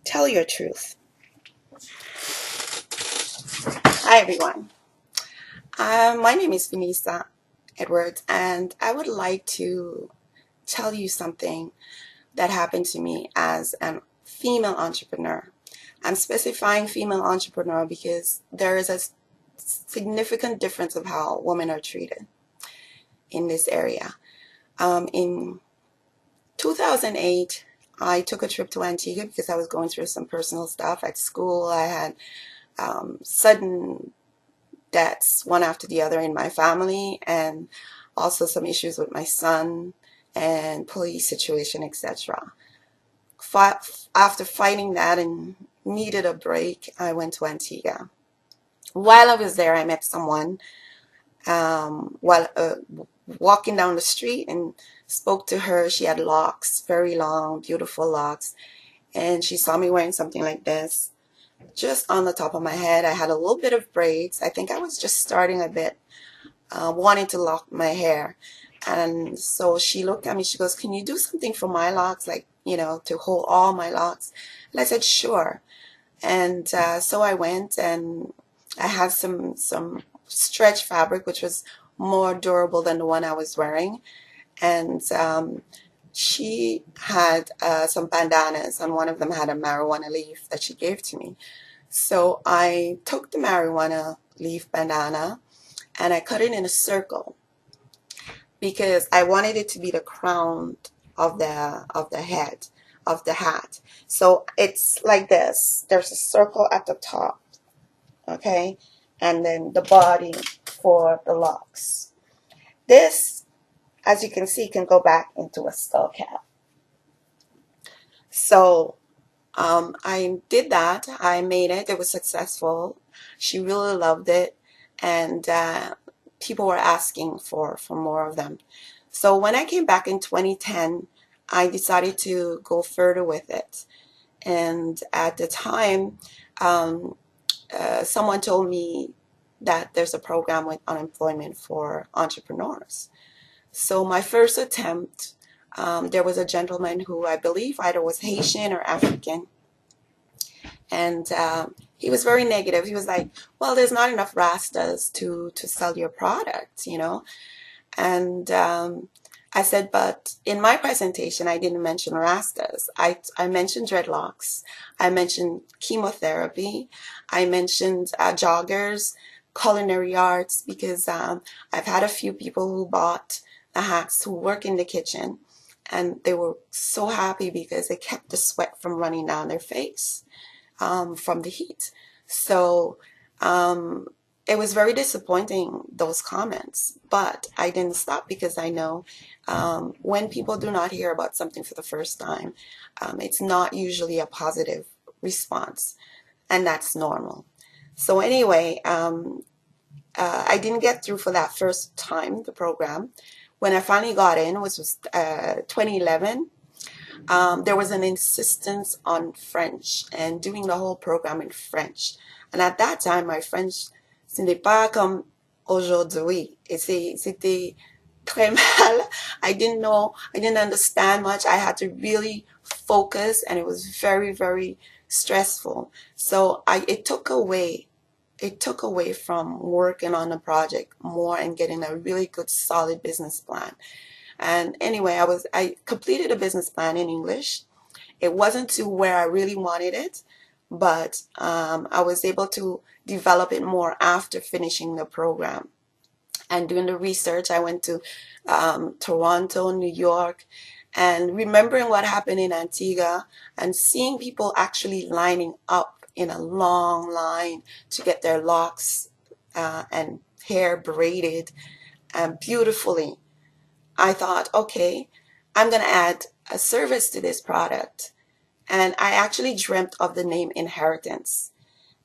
Tell your truth. Hi, everyone. My name is Veneza Edwards, and I would like to tell you something that happened to me as a female entrepreneur. I'm specifying female entrepreneur because there is a significant difference of how women are treated in this area. In 2008, I took a trip to Antigua because I was going through some personal stuff at school. I had sudden deaths one after the other in my family, and also some issues with my son and police situation, etc. After fighting that and needed a break, I went to Antigua. While I was there, I met someone while walking down the street and spoke to her. She had locks, very long, beautiful locks, and she saw me wearing something like this just on the top of my head. I had a little bit of braids. I think I was just starting a bit, wanting to lock my hair. And so she looked at me, she goes, "Can you do something for my locks? Like, to hold all my locks?" And I said, "Sure." And so I went and I had some stretch fabric, which was more durable than the one I was wearing. And she had some bandanas, and one of them had a marijuana leaf that she gave to me. So I took the marijuana leaf bandana and I cut it in a circle because I wanted it to be the crown of the head of the hat. So it's like this. There's a circle at the top, okay? And then the body for the locks. This, as you can see, can go back into a skull cap. So I did that. I made it. It was successful. She really loved it, and people were asking for more of them. So when I came back in 2010, I decided to go further with it. And at the time, um, someone told me that there's a program with unemployment for entrepreneurs. So my first attempt, there was a gentleman who I believe either was Haitian or African, and he was very negative. He was like, "Well, there's not enough Rastas to sell your product." And I said, "But in my presentation, I didn't mention Rastas. I mentioned dreadlocks. I mentioned chemotherapy. I mentioned joggers, culinary arts, because I've had a few people who bought the hats who work in the kitchen, and they were so happy because it kept the sweat from running down their face from the heat." So um, it was very disappointing, those comments, but I didn't stop because I know when people do not hear about something for the first time, it's not usually a positive response, and that's normal. So anyway, I didn't get through for that first time, the program. When I finally got in, which was 2011, there was an insistence on French and doing the whole program in French. And at that time, my French, ce n'est pas comme aujourd'hui. C'était très mal. I didn't know, I didn't understand much. I had to really focus, and it was very, very stressful. So it took away from working on the project more and getting a really good, solid business plan. And anyway, I completed a business plan in English. It wasn't to where I really wanted it, but I was able to develop it more after finishing the program. And doing the research, I went to Toronto, New York, and remembering what happened in Antigua and seeing people actually lining up in a long line to get their locks and hair braided beautifully. I thought, okay, I'm going to add a service to this product. And I actually dreamt of the name Inheritance.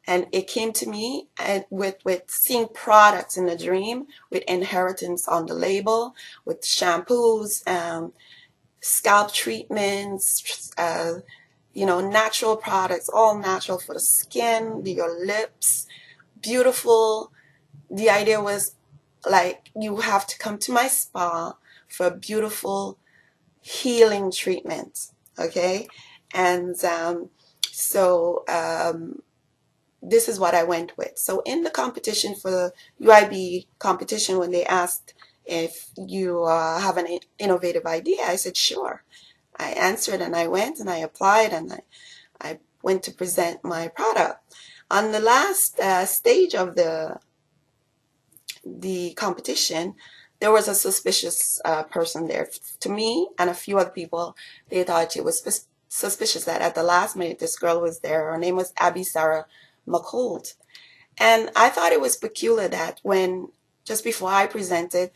And it came to me with seeing products in the dream with inheritance on the label, with shampoos, scalp treatments, natural products, all natural for the skin, your lips, beautiful. The idea was like, you have to come to my spa for a beautiful healing treatment, okay? And So this is what I went with. So in the competition for the UIB competition, when they asked if you have an innovative idea, I said, sure. I answered and I went and I applied and I went to present my product. On the last stage of the competition, there was a suspicious person there. To me and a few other people, they thought it was suspicious that at the last minute this girl was there. Her name was Abby Sarah McCold. And I thought it was peculiar that when, just before I presented,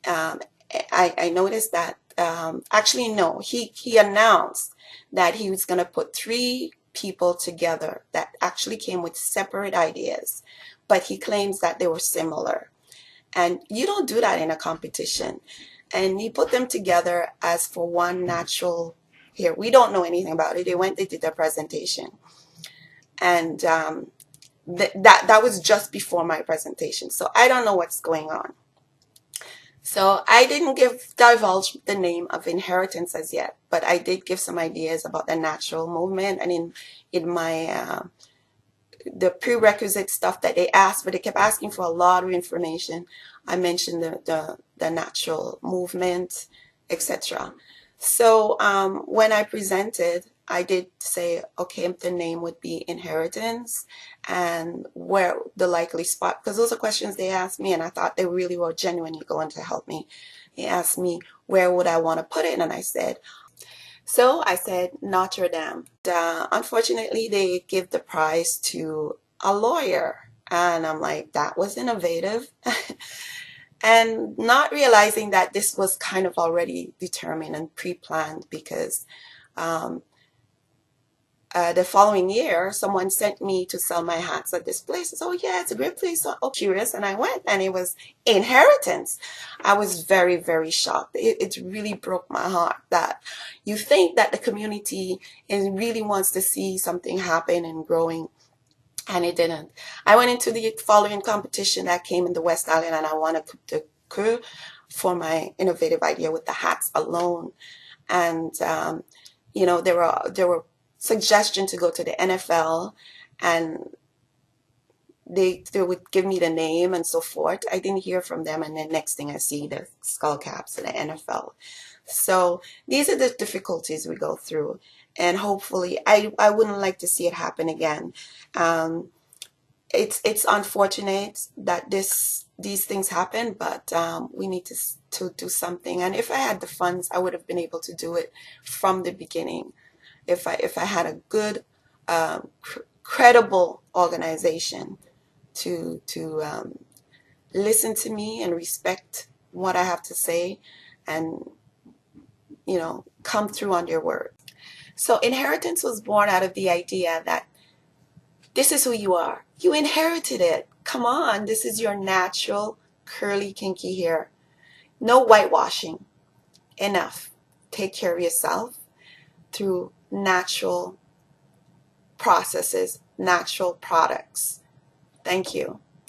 um, I noticed that, actually, no, he announced that he was going to put three people together that actually came with separate ideas, but he claims that they were similar. And you don't do that in a competition. And he put them together as for one natural, here, we don't know anything about it. They did their presentation. And that was just before my presentation. So I don't know what's going on. So I didn't divulge the name of Inheritance as yet, but I did give some ideas about the natural movement. And in my the prerequisite stuff that they asked, but they kept asking for a lot of information. I mentioned the natural movement, etc. So when I presented, I did say, okay, the name would be Inheritance and where the likely spot, because those are questions they asked me and I thought they really were genuinely going to help me. They asked me, where would I want to put it? And I said, Notre Dame. Unfortunately, they give the prize to a lawyer. And I'm like, that was innovative. And not realizing that this was kind of already determined and pre-planned because um, the following year, someone sent me to sell my hats at this place. I said, oh yeah, it's a great place. So, oh, curious. And I went and it was Inheritance. I was very, very shocked. It really broke my heart that you think that the community really wants to see something happen and growing, and it didn't. I went into the following competition that came in the West Island and I won the crew for my innovative idea with the hats alone. And there were suggestions to go to the NFL, and they would give me the name and so forth. I didn't hear from them, and then next thing I see the skull caps in the NFL. So these are the difficulties we go through, and hopefully I wouldn't like to see it happen again. It's unfortunate that these things happen, but we need to do something. And if I had the funds, I would have been able to do it from the beginning. If I had a good, credible organization to listen to me and respect what I have to say, and come through on their word. So Inheritance was born out of the idea that this is who you are. You inherited it. Come on, this is your natural curly kinky hair. No whitewashing. Enough. Take care of yourself through natural processes, natural products. Thank you.